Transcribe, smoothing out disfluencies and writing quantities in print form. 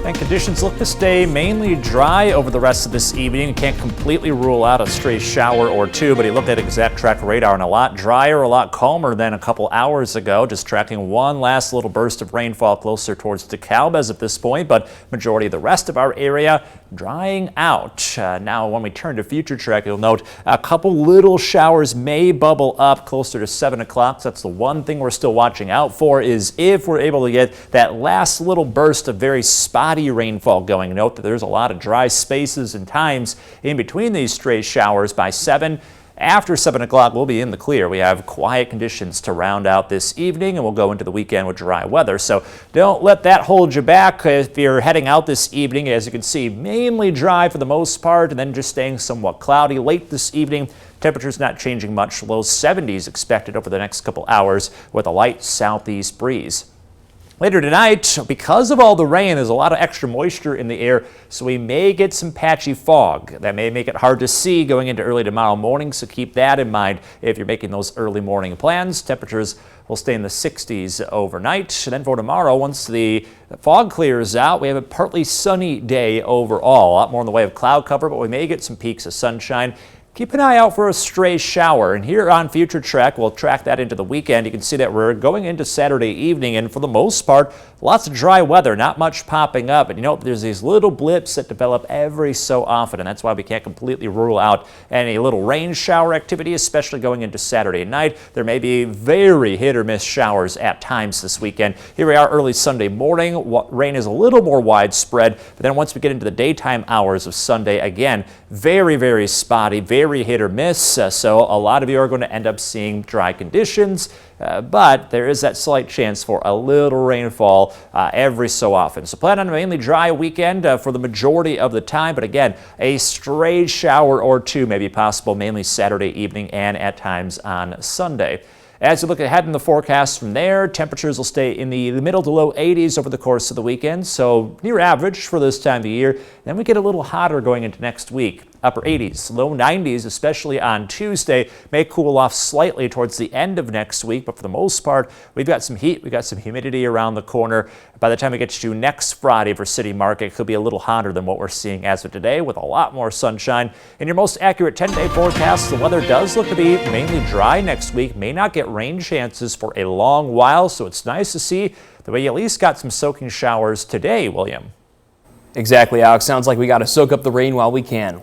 And conditions look to stay mainly dry over the rest of this evening. Can't completely rule out a stray shower or two, but he looked at exact track radar and a lot drier, a lot calmer than a couple hours ago. Just tracking one last little burst of rainfall closer towards DeKalb as at this point, but majority of the rest of our area drying out. Now, when we turn to future track, you'll note a couple little showers may bubble up closer to 7 o'clock. So that's the one thing we're still watching out for, is if we're able to get that last little burst of very spotty rainfall going. Note that there's a lot of dry spaces and times in between these stray showers. By 7. After 7 o'clock, we'll be in the clear. We have quiet conditions to round out this evening, and we'll go into the weekend with dry weather. So don't let that hold you back if you're heading out this evening. As you can see, mainly dry for the most part, and then just staying somewhat cloudy late this evening. Temperatures not changing much. Low 70s expected over the next couple hours with a light southeast breeze. Later tonight, because of all the rain, there's a lot of extra moisture in the air, so we may get some patchy fog. That may make it hard to see going into early tomorrow morning, so keep that in mind if you're making those early morning plans. Temperatures will stay in the 60s overnight. And then for tomorrow, once the fog clears out, we have a partly sunny day overall. A lot more in the way of cloud cover, but we may get some peaks of sunshine. Keep an eye out for a stray shower, and here on Future Track, we'll track that into the weekend. You can see that we're going into Saturday evening, and for the most part, lots of dry weather, not much popping up. And you know, there's these little blips that develop every so often, and that's why we can't completely rule out any little rain shower activity, especially going into Saturday night. There may be very hit or miss showers at times this weekend. Here we are early Sunday morning. Rain is a little more widespread, but then once we get into the daytime hours of Sunday, again, very, very spotty, very hit or miss, so a lot of you are going to end up seeing dry conditions, but there is that slight chance for a little rainfall every so often. So plan on a mainly dry weekend for the majority of the time, but again, a stray shower or two may be possible, mainly Saturday evening and at times on Sunday. As you look ahead in the forecast from there, temperatures will stay in the middle to low 80s over the course of the weekend, so near average for this time of year. Then we get a little hotter going into next week. Upper 80s, low 90s, especially on Tuesday, may cool off slightly towards the end of next week, but for the most part, we've got some heat, we've got some humidity around the corner. By the time we get to next Friday for City Market, it could be a little hotter than what we're seeing as of today, with a lot more sunshine. In your most accurate 10-day forecast, the weather does look to be mainly dry next week. May not get rain chances for a long while, so it's nice to see that we at least got some soaking showers today, William. Exactly, Alex. Sounds like we got to soak up the rain while we can.